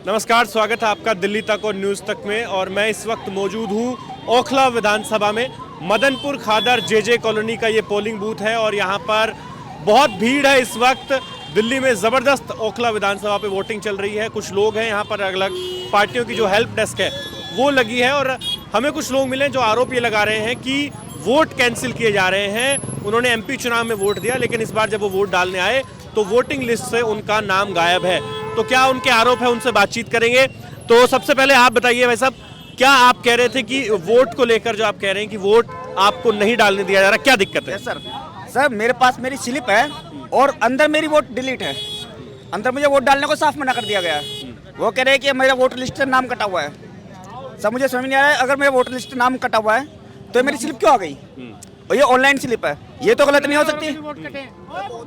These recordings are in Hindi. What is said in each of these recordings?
नमस्कार, स्वागत है आपका दिल्ली तक और न्यूज़ तक में। और मैं इस वक्त मौजूद हूँ ओखला विधानसभा में। मदनपुर खादर जेजे कॉलोनी का ये पोलिंग बूथ है और यहाँ पर बहुत भीड़ है इस वक्त। दिल्ली में ज़बरदस्त ओखला विधानसभा पे वोटिंग चल रही है। कुछ लोग हैं यहाँ पर, अलग अलग पार्टियों की जो हेल्प डेस्क है वो लगी है और हमें कुछ लोग मिले जो आरोप ये लगा रहे हैं कि वोट कैंसिल किए जा रहे हैं। उन्होंने एमपी चुनाव में वोट दिया, लेकिन इस बार जब वो वोट डालने आए तो वोटिंग लिस्ट से उनका नाम गायब है। तो क्या उनके आरोप है, उनसे बातचीत करेंगे। तो सबसे पहले आप बताइए भाई साहब, क्या आप कह रहे थे कि वोट को लेकर, जो आप कह रहे हैं कि वोट आपको नहीं डालने दिया जा रहा, क्या दिक्कत है? सर मेरे पास मेरी स्लिप है और अंदर मेरी वोट डिलीट है। अंदर मुझे वोट डालने को साफ मना कर दिया गया है। वो कह रहे हैं कि मेरा वोटर लिस्ट से नाम कटा हुआ है। सब मुझे समझ नहीं आ रहा है, अगर मेरा वोटर लिस्ट से नाम कटा हुआ है तो मेरी स्लिप क्यों आ गई? और ये ऑनलाइन स्लिप है, ये तो गलत नहीं हो सकती।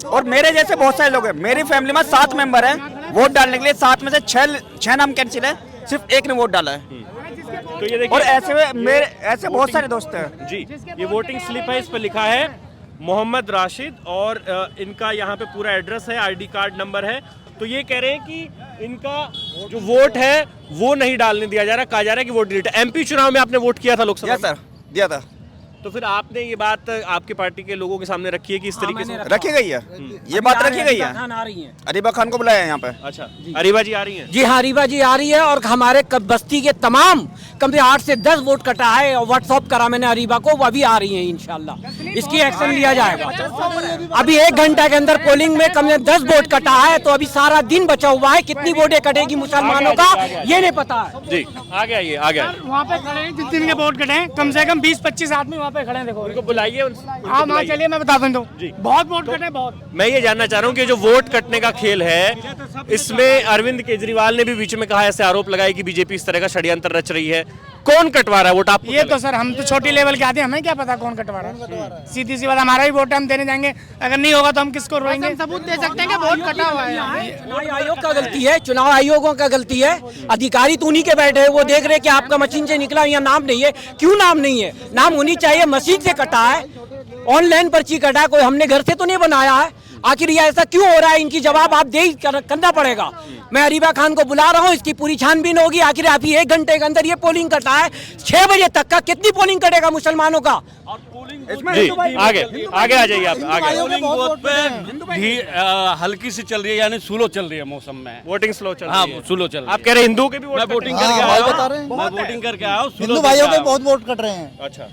और मेरे जैसे बहुत सारे लोग हैं, मेरी फैमिली में 7 मेंबर हैं। वोट डालने के लिए 7 में से 6 नाम कैंसिल है, सिर्फ एक ने वोट डाला है। तो ये देखिए, और ऐसे बहुत सारे दोस्त हैं जी। ये वोटिंग स्लिप है, इस पर लिखा है मोहम्मद राशिद और इनका यहाँ पे पूरा एड्रेस है, आईडी कार्ड नंबर है। तो ये कह रहे हैं कि इनका जो वोट है वो नहीं डालने दिया जा रहा, कहा जा रहा है कि वोट डिलीट है। एमपी चुनाव में आपने वोट किया था लोकसभा में? सर दिया था। तो फिर आपने ये बात आपकी पार्टी के लोगों के सामने रखी है कि इस तरीके से रखी गई है, ये बात रखी गई है। अरीबा खान को बुलाया है यहाँ पे। अच्छा, अरीबा जी आ रही हैं? जी हाँ, अरीबा जी आ रही है और हमारे बस्ती के तमाम कम से 8 से 10 वोट कटा है और व्हाट्सअप करा मैंने अरीबा को, वो अभी आ रही है। इंशाल्लाह इसकी एक्शन लिया जाएगा। अभी 1 घंटा के अंदर पोलिंग में कम से 10 वोट कटा है, तो अभी सारा दिन बचा हुआ है। कितनी वोटें कटेगी मुसलमानों का ये नहीं पता है। जी आगे आइए, आगे आइए। वहाँ पे खड़े हैं, जितने के वोट कटे हैं कम से कम 20-25 आदमी वहाँ पे खड़े हैं। देखो उनको बुलाइए। हाँ वहाँ चलिए, मैं बता दूँ। बहुत वोट कटे हैं, बहुत। मैं ये जानना चाह रहा हूँ कि जो वोट कटने का खेल है, इसमें अरविंद केजरीवाल ने भी बीच में कहा, ऐसे आरोप लगाए कि बीजेपी इस तरह का षड्यंत्र रच रही है। कौन कटवा रहा है वोट? आपको ये तो सर हम तो छोटी लेवल के आते हैं, हमें क्या पता कौन कटवा रहा है। सीधी सी बात, हमारा ही वोट है, हम देने जाएंगे। अगर नहीं होगा तो हम किसको रोएंगे? हम सबूत दे सकते हैं कि वोट कटा हुआ है। चुनाव आयोग का गलती है, चुनाव आयोगों का गलती है। अधिकारी तो उन्हीं के बैठे हैं, वो देख रहे कि आपका मशीन से निकला, यहाँ नाम नहीं है। क्यों नाम नहीं है? नाम होनी चाहिए। मशीन से कटा है, ऑनलाइन पर्ची कटा है, कोई हमने घर से तो नहीं बनाया है। आखिर ये ऐसा क्यों हो रहा है? इनकी जवाब आप दे करना पड़ेगा। मैं अरीबा खान को बुला रहा हूँ, इसकी पूरी छानबीन होगी। आखिर आप ही 1 घंटे के अंदर ये पोलिंग कटा है, 6 बजे तक का कितनी पोलिंग कटेगा मुसलमानों का? जी आगे आगे आ जाइए आप। आगे पोलिंग बूथ पे भी हल्की सी चल रही है, यानी स्लो चल रही है मौसम में। वोटिंग स्लो चल रही है। हाँ, स्लो चल रही है। आप कह रहे हैं हिंदू के भी वोट? मैं वोटिंग करके आया हूँ, मैं वोटिंग करके आया हूँ। हिंदू भाइयों के बहुत वोट कट रहे हैं। अच्छा,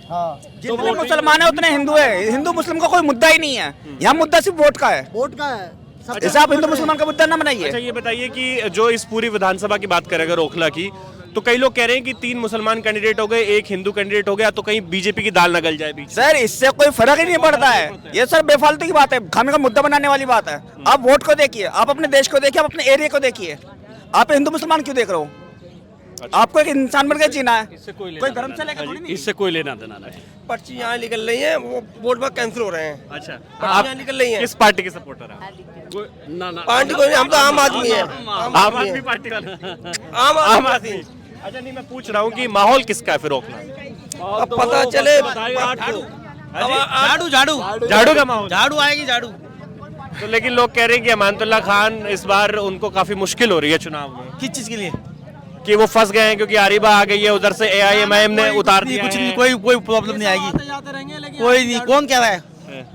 जितने मुसलमान है उतने हिंदू है। हिंदू मुस्लिम का कोई मुद्दा ही नहीं है यहाँ, मुद्दा सिर्फ वोट का है। वोट का है। ऐसा आप हिंदू मुसलमान का मुद्दा ना बनाइए। अच्छा ये बताइए कि जो इस पूरी विधानसभा की बात करें अगर ओखला की, तो कई लोग कह रहे हैं कि 3 मुसलमान कैंडिडेट हो गए, 1 हिंदू कैंडिडेट हो गया, तो कहीं बीजेपी की दाल न गल जाए बीच। सर इससे कोई फर्क ही नहीं पड़ता है। ये सर बेफालतू की बात है, खाने का मुद्दा बनाने वाली बात है। आप वोट को देखिए, आप अपने देश को देखिए, आप अपने एरिया को देखिए। आप हिंदू मुसलमान क्यों देख रहे हो? आपको एक इंसान बन के जीना है, कोई धर्म से लेकर थोड़ी नहीं। इससे कोई लेना देना नहीं। पर्ची यहाँ निकल रही है, वो वोट बाग कैंसिल हो रहे हैं। अच्छा, आप यहाँ निकल रही हैं। किस पार्टी के सपोर्टर हैं? ना पार्टी को नहीं, हम तो आम आदमी है। आम आदमी पार्टी वाले। आम आदमी। अच्छा नहीं, मैं पूछ रहा हूँ कि माहौल किसका है फिर ओखला? अब पता चले। झाड़ू झाड़ू झाड़ू का माहौल? झाड़ू आएगी, झाड़ू। तो लेकिन लोग कह रहे हैं कि अमानतुल्लाह खान इस बार उनको काफी मुश्किल हो रही है चुनाव में। किस चीज के लिए? कि वो फंस गए हैं क्योंकि अरीबा आ गई है, उधर से AIMIM ने उतार दिया कुछ है। नहीं, कोई प्रॉब्लम नहीं आएगी। कोई नहीं। कौन कह रहा है?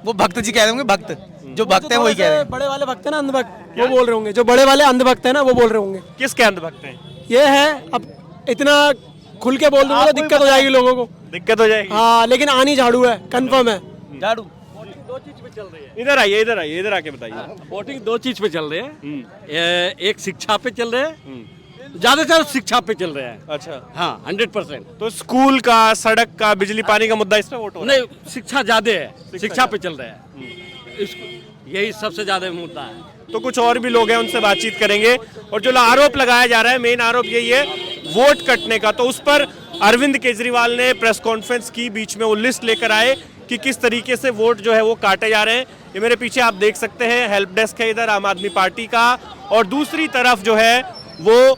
वो भक्त जी कह रहे होंगे, भक्त जो भक्त है वही कह रहे हैं। बड़े वाले भक्त है ना, अंधभक्त, वो बोल रहे होंगे। जो बड़े वाले अंधभक्त है ना, वो बोल रहे होंगे। किसके अंधभक्त हैं? ये है, अब इतना खुल के बोल दूंगा तो दिक्कत हो जाएगी लोगों को। दिक्कत हो जाएगी। हाँ, लेकिन आनी झाड़ू है, कंफर्म है। झाड़ू। इधर आइए, इधर आइए, इधर आके बताइए। वोटिंग 2 चीज पे चल रहे हैं। एक शिक्षा पे चल रहे हैं, ज्यादातर शिक्षा पे चल रहे हैं। अच्छा, हाँ 100%। तो स्कूल का, सड़क का, बिजली पानी का मुद्दा इस पे वोट हो रहा है? नहीं, शिक्षा ज्यादा है, शिक्षा पे चल रहे हैं। यही सबसे ज्यादा मुद्दा है। तो कुछ और भी लोग हैं, उनसे बातचीत करेंगे। और जो आरोप लगाया जा रहा है, मेन आरोप यही है वोट कटने का। तो उस पर अरविंद केजरीवाल ने प्रेस कॉन्फ्रेंस की, बीच में वो लिस्ट लेकर आए कि किस तरीके से वोट जो है वो काटे जा रहे हैं। ये मेरे पीछे आप देख सकते हैं, हेल्प डेस्क है इधर आम आदमी पार्टी का, और दूसरी तरफ जो है वो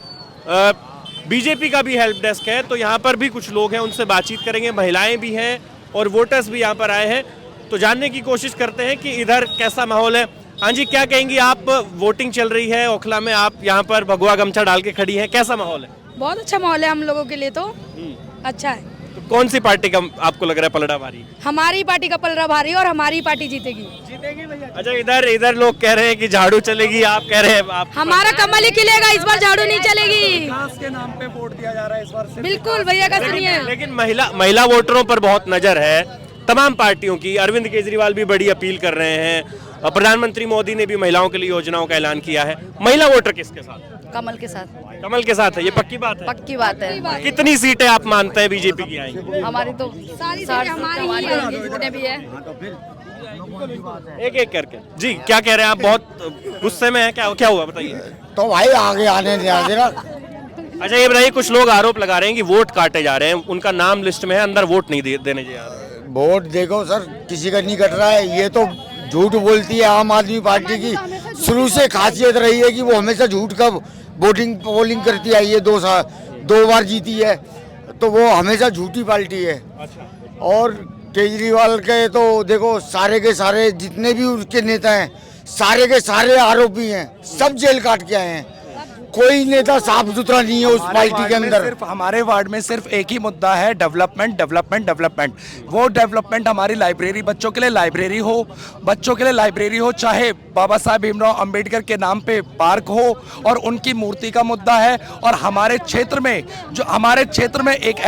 बीजेपी का भी हेल्प डेस्क है। तो यहाँ पर भी कुछ लोग हैं, उनसे बातचीत करेंगे। महिलाएं भी हैं और वोटर्स भी यहाँ पर आए हैं, तो जानने की कोशिश करते हैं कि इधर कैसा माहौल है। हाँ जी, क्या कहेंगी आप? वोटिंग चल रही है ओखला में, आप यहाँ पर भगवा गमछा डाल के खड़ी हैं, कैसा माहौल है? बहुत अच्छा माहौल है हम लोगों के लिए तो अच्छा है। तो कौन सी पार्टी का आपको लग रहा है पलड़ा भारी? हमारी पार्टी का पलड़ा भारी है और हमारी पार्टी जीतेगी। अच्छा, इधर लोग कह रहे हैं कि झाड़ू चलेगी, आप कह रहे हैं आप हमारा कमल ही खिलेगा, इस बार झाड़ू नहीं चलेगी। विकास के नाम पे वोट दिया जा रहा है इस बार। बिल्कुल भैया का सुनिए। लेकिन महिला वोटरों पर बहुत नजर है तमाम पार्टियों की। अरविंद केजरीवाल भी बड़ी अपील कर रहे हैं और प्रधानमंत्री मोदी ने भी महिलाओं के लिए योजनाओं का ऐलान किया है। महिला वोटर किसके साथ? कमल के साथ। कमल के साथ है, ये पक्की बात है? पक्की बात है। कितनी सीटें आप मानते हैं बीजेपी की आएंगी? हमारी तो सारी हमारी ही जितने भी है। एक एक करके। जी, क्या कह रहे हैं आप? बहुत गुस्से में हैं, क्या हुआ बताइए? तो भाई आगे आने दे जरा। अच्छा, ये बताइए, कुछ लोग आरोप लगा रहे हैं कि वोट काटे जा रहे हैं, उनका नाम लिस्ट में है, अंदर वोट नहीं देने जा रहे। वोट देखो सर, किसी का नहीं कट रहा है। ये तो झूठ बोलती है आम आदमी पार्टी की। शुरू से खासियत रही है कि वो हमेशा झूठ का पोलिंग करती आई है। 2 बार जीती है, तो वो हमेशा झूठी पार्टी है। और केजरीवाल के तो देखो सारे के सारे जितने भी उसके नेता हैं, सारे के सारे आरोपी हैं, सब जेल काट के आए हैं। कोई नेता साफ सुथरा नहीं है उस पार्टी के अंदर। सिर्फ हमारे वार्ड में सिर्फ एक ही मुद्दा है, डेवलपमेंट डेवलपमेंट डेवलपमेंट। वो डेवलपमेंट हमारी लाइब्रेरी, बच्चों के लिए लाइब्रेरी हो, चाहे बाबा साहब भीमराव अंबेडकर के नाम पे पार्क हो, और उनकी मूर्ति का मुद्दा है। और हमारे क्षेत्र में एक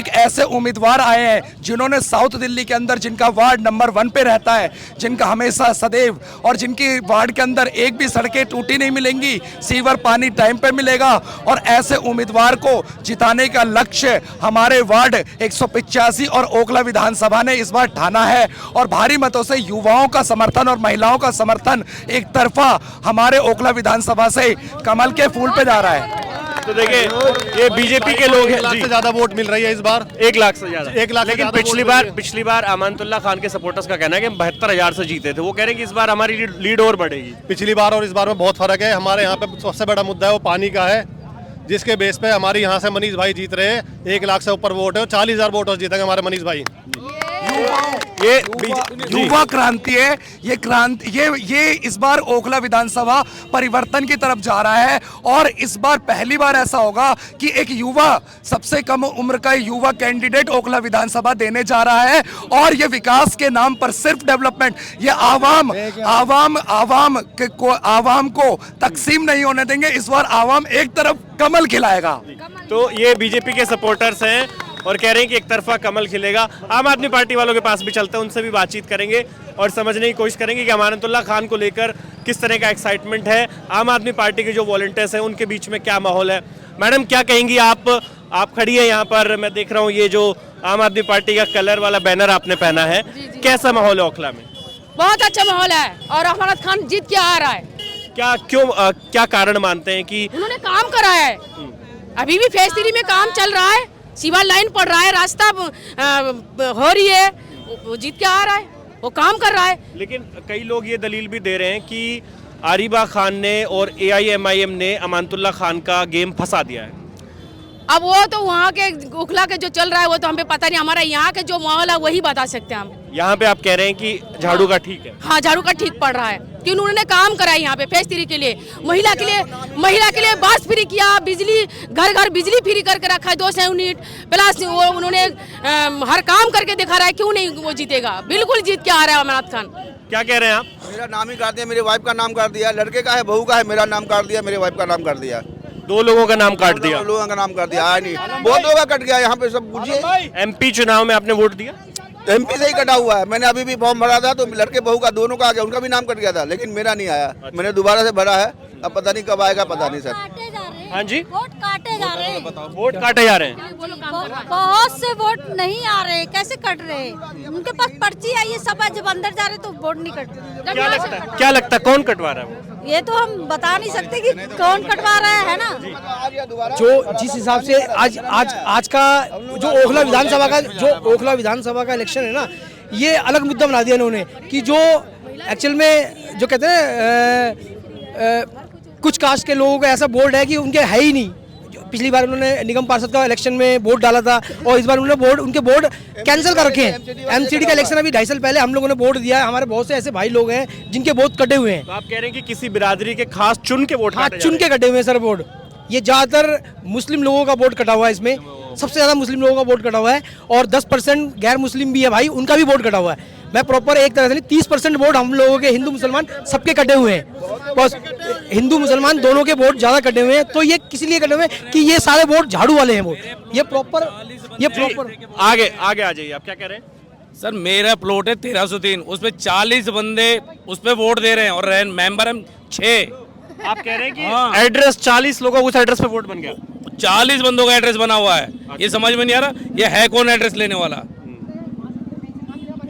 ऐसे उम्मीदवार आए हैं जिन्होंने साउथ दिल्ली के अंदर, जिनका वार्ड नंबर 1 पे रहता है, जिनका हमेशा सदैव, और जिनकी वार्ड के अंदर एक भी सड़कें टूटी नहीं मिलेंगी, सीवर पानी टाइम पे मिलेगा। और ऐसे उम्मीदवार को जिताने का लक्ष्य हमारे वार्ड 185 और ओखला विधानसभा ने इस बार ठाना है। और भारी मतों से युवाओं का समर्थन और महिलाओं का समर्थन एक तरफा हमारे ओखला विधानसभा से कमल के फूल पे जा रहा है। तो देखिए, ये बीजेपी के लोग हैं जी। से ज्यादा वोट मिल रही है इस बार, 1 लाख से ज्यादा। 1 लाख। लेकिन पिछली बार अमानतुल्लाह खान के सपोर्टर्स का कहना है कि 72,000 से जीते थे। वो कह रहे हैं कि इस बार हमारी लीड और बढ़ेगी। पिछली बार और इस बार में बहुत फर्क है। हमारे यहाँ पे सबसे बड़ा मुद्दा है वो पानी का है, जिसके बेस पे हमारे यहाँ से मनीष भाई जीत रहे हैं। 1 लाख से ऊपर वोट है, 40,000 वोट जीतेंगे हमारे मनीष भाई। ये युवा क्रांति है, ये इस बार ओखला विधानसभा परिवर्तन की तरफ जा रहा है। और इस बार पहली बार ऐसा होगा कि एक युवा, सबसे कम उम्र का युवा कैंडिडेट ओखला विधानसभा देने जा रहा है। और ये विकास के नाम पर सिर्फ डेवलपमेंट, ये आवाम को तकसीम नहीं होने देंगे। इस बार आवाम एक तरफ कमल खिलाएगा। तो ये बीजेपी के सपोर्टर्स हैं और कह रहे हैं कि एक तरफा कमल खिलेगा। आम आदमी पार्टी वालों के पास भी चलते हैं, उनसे भी बातचीत करेंगे और समझने की कोशिश करेंगे कि अमानतुल्लाह खान को लेकर किस तरह का एक्साइटमेंट है। आम आदमी पार्टी के जो वॉलंटियर्स हैं उनके बीच में क्या माहौल है। मैडम, क्या कहेंगी आप खड़ी है यहाँ पर, मैं देख रहा हूँ ये जो आम आदमी पार्टी का कलर वाला बैनर आपने पहना है, कैसा माहौल है ओखला में? बहुत अच्छा माहौल है और अमरनाथ खान जीत के आ रहा है। क्या कारण मानते हैं कि उन्होंने काम करा है? अभी भी फेज 3 में काम चल रहा है, सीवर लाइन पड़ रहा है, रास्ता हो रही है, वो जीत के आ रहा है, वो काम कर रहा है। लेकिन कई लोग ये दलील भी दे रहे हैं कि आरिबा खान ने और AIMIM ने अमानतुल्लाह खान का गेम फंसा दिया है। अब वो तो वहाँ के ओखला के जो चल रहा है वो तो हमें पता नहीं, हमारा यहाँ के जो माहौल है वही बता सकते हैं हम। यहाँ पे आप कह रहे हैं कि झाड़ू का ठीक है? हाँ, झाड़ू का ठीक पड़ रहा है कि उन्होंने काम करा है यहाँ पे फेज 3 के लिए, महिला के लिए बस फ्री किया, बिजली घर बिजली फ्री करके रखा है 200 यूनिट प्लस। वो उन्होंने हर काम करके दिखा रहा है, क्यों नहीं वो जीतेगा? बिल्कुल जीत के आ रहा है अमरनाथ खान। क्या कह रहे हैं आप? मेरा नाम ही काट दिया, मेरी वाइफ का नाम काट दिया, लड़के का है, बहू का है, मेरा नाम काट दिया, मेरी वाइफ का नाम काट दिया। 2 लोगों का नाम काट दिया? 2 लोगों का नाम काट दिया। आया नहीं, बहुत लोगों का कट गया यहाँ पे, सब पूछिए। MP चुनाव में आपने वोट दिया? MP से ही कटा हुआ है। मैंने अभी भी फॉर्म भरा था तो लड़के बहू का दोनों का आ गया, उनका भी नाम कट गया था, लेकिन मेरा नहीं आया। मैंने दोबारा से भरा है, अब पता नहीं कब आएगा, पता नहीं सर। हाँ जी, वोट काटे जा रहे हैं। वोट काटे जा रहे हैं। बहुत से वोट नहीं आ रहे, कैसे कट रहे? उनके पास पर्ची है, ये सब है, जब अंदर जा रहे तो वोट नहीं कट रहे। क्या लगता है कौन कटवा रहा है वो? ये तो हम बता नहीं सकते कि कौन कटवा रहा है ना। जो जिस हिसाब से आज का जो ओखला विधानसभा का इलेक्शन है ना, ये अलग मुद्दा बना दिया इन्होंने कि जो एक्चुअल में जो कहते हैं कुछ कास्ट के लोगों का ऐसा बोर्ड है कि उनके है ही नहीं, पिछली बार उन्होंने निगम पार्षद का इलेक्शन में वोट डाला था और इस बार उन्होंने उनके वोट कैंसिल कर रखे हैं। एमसीडी का इलेक्शन अभी 2.5 साल पहले हम लोगों ने वोट दिया है। हमारे बहुत से ऐसे भाई लोग हैं जिनके वोट कटे हुए हैं। तो आप कह रहे हैं कि किसी बिरादरी के खास चुन के वोट हाँ, चुन के कटे हुए हैं सर वोट। ये ज्यादातर मुस्लिम लोगों का वोट कटा हुआ है, इसमें सबसे ज्यादा मुस्लिम लोगों का वोट कटा हुआ है और 10% गैर मुस्लिम भी है भाई, उनका भी वोट कटा हुआ है। मैं प्रॉपर एक तरह से नहीं, 30% वोट हम लोगों के हिंदू मुसलमान सबके कटे हुए हैं। बस हिंदू मुसलमान दोनों के वोट ज्यादा कटे हुए हैं। तो ये किस लिए कटे हुए हैं कि ये सारे वोट झाड़ू वाले हैं वोट। ये प्रॉपर आगे आ जाइए, आप क्या कह रहे हैं? सर मेरा प्लॉट है 1303, उसपे 40 बंदे उस पे वोट दे रहे हैं और मेंबर हम 6। आप कह रहे हैं कि एड्रेस 40 लोगों उस एड्रेस पे वोट बन गया, 40 बंदों का एड्रेस बना हुआ है। ये समझ में नहीं आ रहा ये है कौन एड्रेस लेने वाला।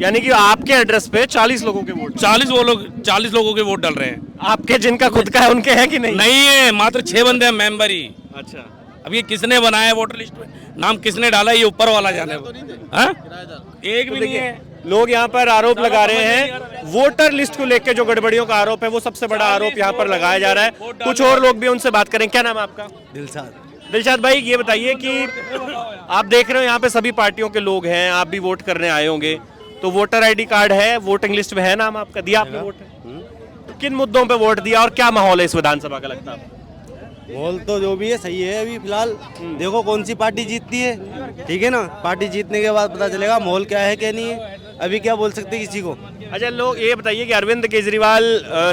यानी कि आपके एड्रेस पे 40 लोगों के वोट, 40 लोगों के वोट डल रहे हैं। आपके जिनका खुद का है उनके हैं कि नहीं? नहीं है, मात्र 6 बंदे हैं मेंबर ही। अच्छा, अब ये किसने बनाया वोटर लिस्ट में, नाम किसने डाला ये ऊपर वाला जाने। एक भी नहीं है। लोग यहाँ पर आरोप लगा रहे हैं वोटर लिस्ट को लेकर, जो गड़बड़ियों का आरोप है वो सबसे बड़ा आरोप यहाँ पर लगाया जा रहा है। कुछ और लोग भी उनसे बात करें। क्या नाम है आपका? दिलशाद भाई, ये बताइए कि आप देख रहे हो यहाँ पे सभी पार्टियों के लोग हैं, आप भी वोट करने आए होंगे, तो वोटर आईडी कार्ड है, वोटिंग लिस्ट में है नाम आपका, दिया आपने वोट? तो किन मुद्दों पे वोट दिया और क्या माहौल है इस विधानसभा का लगता है? माहौल तो जो भी है सही है। अभी फिलहाल देखो कौन सी पार्टी जीतती है, ठीक है ना। पार्टी जीतने के बाद पता चलेगा माहौल क्या है क्या नहीं है। अभी क्या बोल सकते किसी को। अच्छा, लोग ये बताइए कि अरविंद केजरीवाल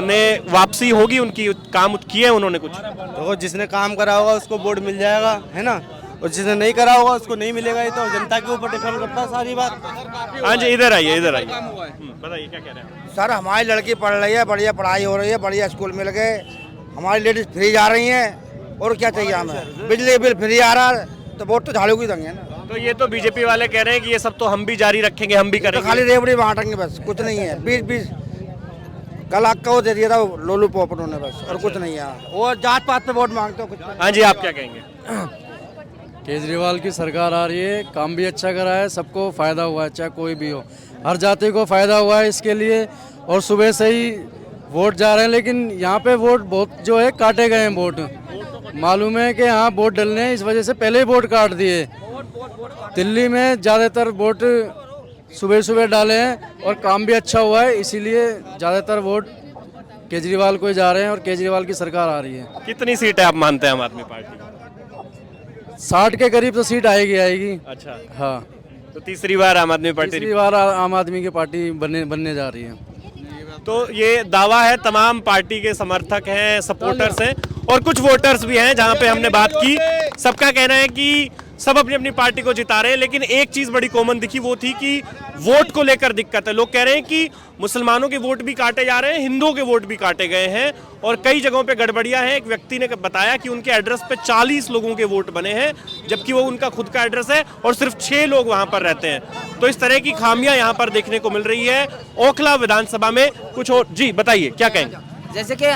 ने वापसी होगी उनकी, काम किए उन्होंने कुछ? देखो जिसने काम करा होगा उसको वोट मिल जाएगा, है ना, और जिसने नहीं करा होगा उसको नहीं मिलेगा। ये तो जनता के ऊपर डिपेंड करता है सारी बात। हाँ जी, इधर आइए बताइए क्या कह रहे हैं? सर हमारी लड़की पढ़ रही है, बढ़िया पढ़ाई हो रही है, बढ़िया स्कूल मिल गए, हमारी लेडीज फ्री जा रही हैं, और क्या चाहिए हमें। बिजली बिल फ्री आ रहा है, तो वोट तो झाड़ू की देंगे ना। तो ये तो बीजेपी वाले कह रहे हैं कि ये सब तो हम भी जारी रखेंगे, हम भी करेंगे। तो खाली रेवड़ी बांटेंगे बस, कुछ नहीं है। 20 कल का वो दे दिया था लोलू पोप उन्होंने, बस और कुछ नहीं है। वो जात पात पे वोट मांगते हो कुछ। हाँ जी, आप क्या कहेंगे? केजरीवाल की सरकार आ रही है, काम भी अच्छा करा है, सबको फायदा हुआ है, चाहे कोई भी हो, हर जाति को फायदा हुआ है इसके लिए। और सुबह से ही वोट जा रहे हैं, लेकिन यहाँ पे वोट बहुत जो है काटे गए हैं वोट। मालूम है कि यहाँ वोट डलने हैं, इस वजह से पहले ही वोट काट दिए। दिल्ली में ज़्यादातर वोट सुबह सुबह डाले हैं और काम भी अच्छा हुआ है, इसीलिए ज़्यादातर वोट केजरीवाल को ही जा रहे हैं और केजरीवाल की सरकार आ रही है। कितनी सीट है आप मानते हैं आम आदमी पार्टी? 60 के करीब तो सीट आएगी। अच्छा, हाँ। तो तीसरी बार आम आदमी पार्टी, तीसरी बार आम आदमी की पार्टी बनने जा रही है। तो ये दावा है, तमाम पार्टी के समर्थक हैं, सपोर्टर्स हैं और कुछ वोटर्स भी हैं। जहां पे हमने बात की, सबका कहना है कि सब अपनी अपनी पार्टी को जिता रहे हैं, लेकिन एक चीज बड़ी कॉमन दिखी, वो थी कि वोट को लेकर दिक्कत है। लोग कह रहे हैं कि मुसलमानों के वोट भी काटे जा रहे हैं, हिंदुओं के वोट भी काटे गए हैं और कई जगहों पे गड़बड़ियां हैं। एक व्यक्ति ने बताया कि उनके एड्रेस पे 40 लोगों के वोट बने हैं, जबकि वो उनका खुद का एड्रेस है और सिर्फ 6 लोग वहां पर रहते हैं। तो इस तरह की खामियां यहाँ पर देखने को मिल रही है ओखला विधानसभा में। कुछ और जी बताइए, क्या कहेंगे? जैसे कि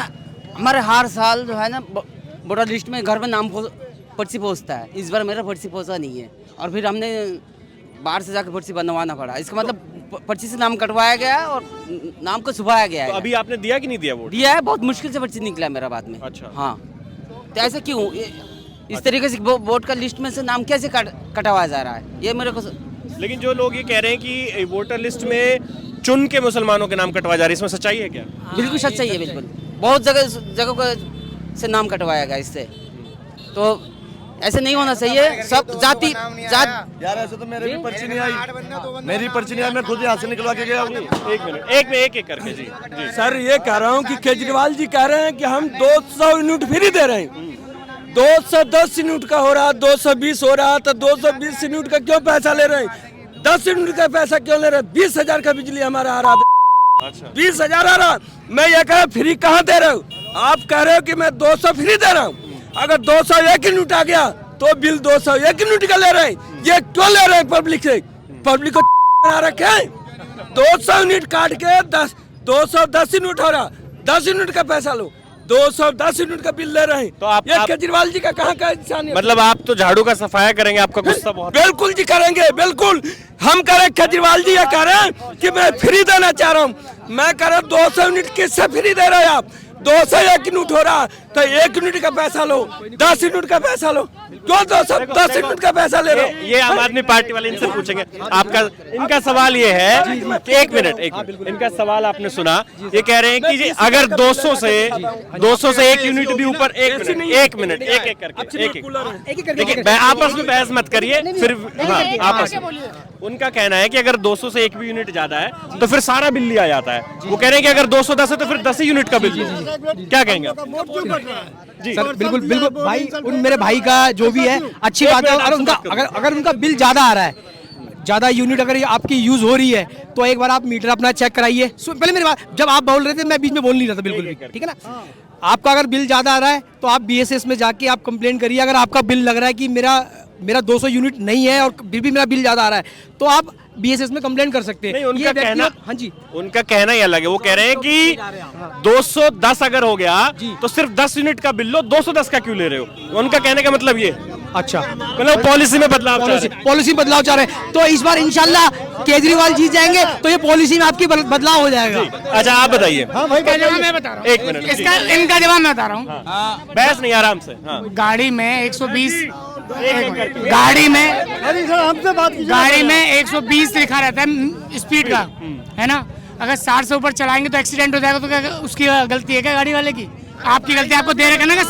हमारे हर साल जो है ना वोटर लिस्ट में घर में नाम पर्ची पहुँचता है, इस बार मेरा पर्ची पहुँचा नहीं है और फिर हमने बाहर से जाकर पर्ची बनवाना पड़ा। इसका मतलब पर्ची से नाम कटवाया गया और नाम को छुपाया गया है। तो अभी आपने दिया कि नहीं दिया वोट? दिया है, बहुत मुश्किल से पर्ची निकला मेरा बाद में। अच्छा, हाँ। तो ऐसे क्यों इस तरीके से वोट का लिस्ट में से नाम कैसे कटवाया जा रहा है, ये मेरे को। लेकिन जो लोग ये कह रहे हैं कि वोटर लिस्ट में चुन के मुसलमानों के नाम कटवाए जा रहे हैं, इसमें सच्चाई है क्या? बिल्कुल सच्चाई है, बिल्कुल। बहुत जगह से नाम कटवाया गया इससे, तो ऐसे नहीं होना चाहिए। सब जाति यार ऐसे तो मेरी भी पर्ची नहीं आई, मेरी पर्ची नहीं आई, मैं खुद यहाँ से निकलवा के गया हूँ। एक करके जी। सर ये कह रहा हूँ कि केजरीवाल जी कह रहे हैं कि हम 200 यूनिट फ्री दे रहे हैं, 210 यूनिट का हो रहा, 220 हो रहा, तो 220 यूनिट का क्यों पैसा ले रहे हैं? 10 यूनिट का पैसा क्यों ले रहे हैं? 20,000 का बिजली हमारा आ रहा। अच्छा, 20,000 आ रहा, मैं ये कह रहा फ्री कहाँ दे रहा हूँ? आप कह रहे हो कि मैं 200 फ्री दे रहा हूँ। अगर 201 यूनिट आ गया तो बिल 201 यूनिट का ले रहे हैं। ये क्यों ले रहे हैं पब्लिक से? पब्लिक को बना रखे हैं। 200 यूनिट काट के 210 यूनिट हो रहा, 10 यूनिट का पैसा लो, 210 यूनिट का बिल ले रहे हैं। तो आप केजरीवाल जी का कहाँ का इंसान? मतलब आप तो झाड़ू का सफाया करेंगे, आपका गुस्सा बहुत। बिल्कुल जी करेंगे, बिल्कुल हम करें। केजरीवाल जी ये कह रहे हैं कि मैं फ्री देना चाह रहा हूँ, मैं कह रहा 200 यूनिट किससे फ्री दे रहे हैं आप? 201 यूनिट हो रहा तो 1 यूनिट का पैसा लो, 10 यूनिट का पैसा लो, क्यों 210 यूनिट का पैसा ले रहे हो? ये आम आदमी पार्टी वाले इनसे पूछेंगे। आपका इनका सवाल ये है कि एक मिनट इनका सवाल आपने सुना, ये कह रहे हैं कि जी अगर 200 से 1 यूनिट भी ऊपर, एक मिनट एक करके देखिए, आपस में बहस मत करिए फिर। हाँ, आपस में उनका कहना है कि अगर 200 से 1 भी यूनिट ज्यादा है तो फिर सारा बिल लिया जाता है। वो कह रहे हैं कि अगर 210 है तो फिर 10 यूनिट का बिल। क्या कहेंगे जी सर? बिल्कुल बिल्कुल भाई, उन मेरे भाई का जो भी है अच्छी बात है। अगर उनका बिल ज्यादा आ रहा है, ज्यादा यूनिट अगर आपकी यूज हो रही है, तो एक बार आप मीटर अपना चेक कराइए। पहले मेरी बात, जब आप बोल रहे थे मैं बीच में बोल नहीं रहा था बिल्कुल भी, ठीक है ना? आपका अगर बिल ज्यादा आ रहा है तो आप BSS में जाके आप कंप्लेंट करिए। अगर आपका बिल लग रहा है कि मेरा 200 यूनिट नहीं है और फिर भी मेरा बिल ज्यादा आ रहा है, तो आप BSS में कंप्लेंट कर सकते हैं। उनका कहना, हाँ जी, उनका कहना ही अलग है। वो कह रहे हैं कि 210 अगर हो गया तो सिर्फ 10 यूनिट का बिल लो, 210 का क्यों ले रहे हो? उनका कहने का मतलब ये। अच्छा, मतलब पॉलिसी में बदलाव चाह रहे हैं। तो इस बार इंशाल्लाह केजरीवाल जीत जाएंगे तो ये पॉलिसी में आपकी बदलाव हो जाएगा। अच्छा, आप बताइए। हाँ भाई, मैं बता रहा हूँ, एक मिनट इसका इनका जवाब मैं बता रहा हूँ। बहस नहीं, आराम से। गाड़ी में 120, गाड़ी में 120 लिखा रहता है स्पीड का, है ना? अगर 60 से ऊपर चलाएंगे तो एक्सीडेंट हो जाएगा, तो क्या उसकी गलती है क्या गाड़ी वाले की? आपकी गलती। आपको दे रखा ना कि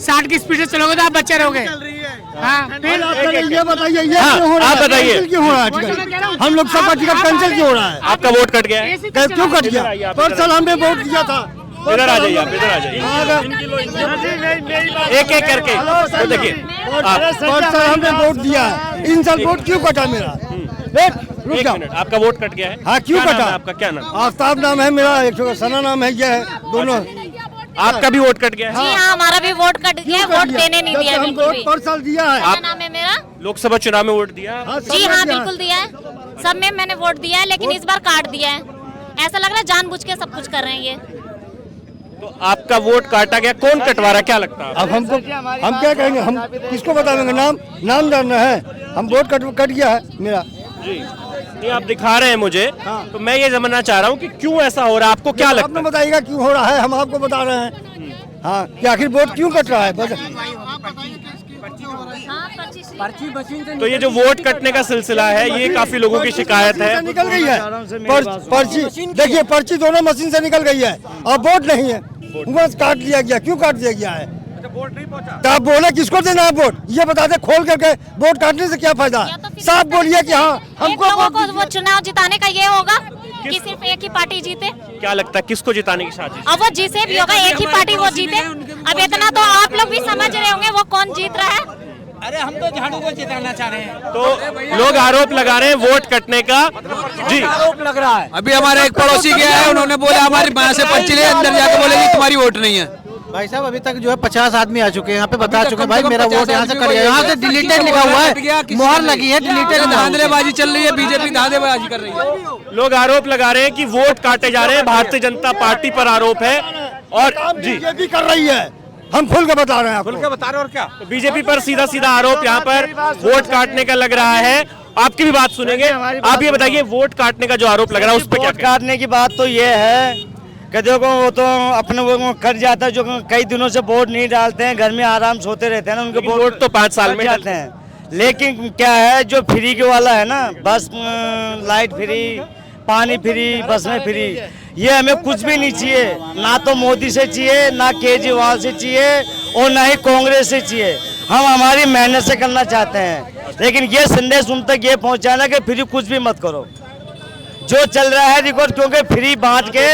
60 की स्पीड से चलोगे तो आप बच्चे रहोगे। हाँ, फिर ये बताइए, ये क्यों हो रहा है? आप बताइए, क्यों हो रहा है? हम लोग सबका टिकट कैंसिल क्यों हो रहा है? आपका वोट कट गया है? क्यों कट गया? परसों हमने वोट दिया था। इधर आ जाइए, आप इधर आ जाइए, एक करके। तो देखिए, परसों हमने वोट दिया है, इन साल वोट क्यों कटा मेरा? रुक जाओ, आपका वोट कट गया है? हाँ, क्यों कटा? आपका क्या नाम? आफ्ताब नाम है मेरा, एक सना नाम है, ये है दोनों। आपका भी वोट कट गया है? जी हाँ, हमारा भी वोट कट गया, वोट देने नहीं दिया बिल्कुल भी। परसों दिया है। क्या नाम है मेरा? लोकसभा चुनाव में वोट दिया? जी हाँ, बिल्कुल दिया है, सब में मैंने वोट दिया है, लेकिन इस बार काट दिया है। ऐसा लग रहा है जानबूझ के सब कुछ कर रहे हैं ये। तो आपका वोट काटा गया, कौन कटवा रहा है, क्या लगता है? अब हम क्या कहेंगे? हम किसको बताएंगे? नाम जानना है। हम वोट कट गया है मेरा। जी नहीं, आप दिखा रहे हैं मुझे। तो मैं ये जानना चाह रहा हूँ कि क्यों ऐसा हो रहा है, आपको क्या लगता है? आपने बताइएगा क्यों हो रहा है, हम आपको बता रहे हैं। हाँ, कि आखिर वोट क्यों कट रहा है? तो ये जो वोट कटने का सिलसिला है, ये काफी लोगों की शिकायत है। निकल गई है पर्ची, देखिए पर्ची दोनों मशीन से निकल गई है और वोट नहीं है, वहाँ काट दिया गया। क्यों काट दिया गया है? तो आप बोले किसको देना है वोट, ये बता दे खोल करके। वोट काटने से क्या फायदा है? साफ बोलिए कि हाँ हमको वो चुनाव जिताने का ये होगा कि सिर्फ एक ही पार्टी जीते। क्या लगता है किसको जिताने की साजिश? अब वो जिसे भी होगा, एक ही पार्टी वो जीते। अब इतना तो आप लोग भी समझ रहे होंगे वो कौन जीत रहा है। अरे हम तो झाड़ू को जिताना चाह रहे हैं। तो लोग आरोप लगा रहे हैं वोट कटने का। जी, आरोप लग रहा है। अभी हमारा एक पड़ोसी गया है, उन्होंने बोला हमारी माँ से पर्ची ले, अंदर जाके बोले तुम्हारी वोट नहीं है। भाई साहब, अभी तक जो है 50 आदमी आ चुके हैं यहाँ पे, बता चुके हैं भाई मेरा वोट यहाँ से कट गया। यहाँ से डिलीटेड लिखा हुआ है, मोहर लगी है, डिलीटेड। धांधलेबाजी चल रही है, बीजेपी धांधलेबाजी कर रही है। लोग आरोप लगा रहे हैं कि वोट काटे जा रहे हैं, भारतीय जनता पार्टी पर आरोप है। और जी, बीजेपी कर रही है, हम खुल के बता रहे हैं। खुल के बता रहे हैं। और क्या तो बीजेपी पर सीधा सीधा आरोप यहाँ पर वोट काटने का लग रहा है। आपकी भी बात सुनेंगे। आप ये बताइए, वोट काटने का जो आरोप लग रहा है उस पर क्या? वोट काटने की बात तो ये है कि देखो, वो तो अपने वो कट जाता है, जो कई दिनों से वोट नहीं डालते हैं, घर में आराम सोते रहते हैं ना, उनके वोट तो 5 साल में जाते हैं। लेकिन क्या है, जो फ्री के वाला है ना, बस लाइट फ्री, पानी फ्री, बस में फ्री, ये हमें कुछ भी नहीं चाहिए। ना तो मोदी से चाहिए, ना केजरीवाल से चाहिए, और ना ही कांग्रेस से चाहिए। हम हमारी मेहनत से करना चाहते हैं, लेकिन ये संदेश उन तक ये पहुंचाना कि फ्री कुछ भी मत करो। जो चल रहा है रिकॉर्ड, क्योंकि फ्री बांट के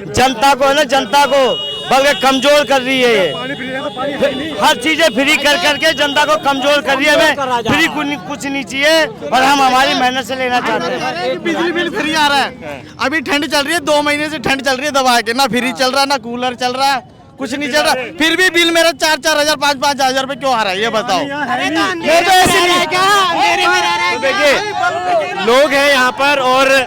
जनता को है ना, जनता को बल्कि कमजोर कर रही है। ये हर चीजें फ्री कर करके जनता को कमजोर कर रही है। हमें फ्री कुछ नहीं चाहिए, और हम हमारी मेहनत से लेना चाहते हैं। बिजली बिल फ्री आ रहा है। अभी ठंड चल रही है, 2 महीने से ठंड चल रही है दबा के, ना फ्री चल रहा, ना कूलर चल रहा, कुछ नहीं चल रहा, फिर भी बिल मेरा 4-4 हजार 5-5 हजार रुपए क्यों आ रहा है, ये बताओ। ये तो ऐसे नहीं। देखिए, लोग हैं यहाँ पर और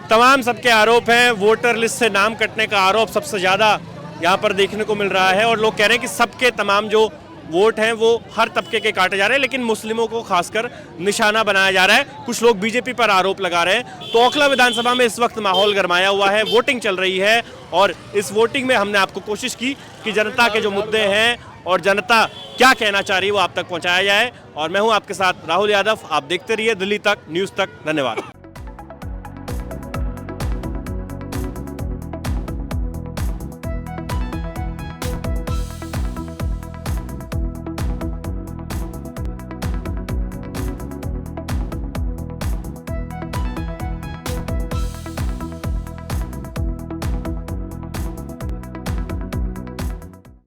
तमाम सबके आरोप हैं। वोटर लिस्ट से नाम कटने का आरोप सबसे ज़्यादा यहाँ पर देखने को मिल रहा है, और लोग कह रहे हैं कि सबके तमाम जो वोट हैं वो हर तबके के काटे जा रहे हैं, लेकिन मुस्लिमों को खासकर निशाना बनाया जा रहा है। कुछ लोग बीजेपी पर आरोप लगा रहे हैं। तो ओखला विधानसभा में इस वक्त माहौल गरमाया हुआ है, वोटिंग चल रही है और इस वोटिंग में हमने आपको कोशिश की कि जनता के जो मुद्दे हैं और जनता क्या कहना चाह रही है वो आप तक पहुंचाया जाए। और मैं हूं आपके साथ राहुल यादव। आप देखते रहिए दिल्ली तक न्यूज़ तक। धन्यवाद।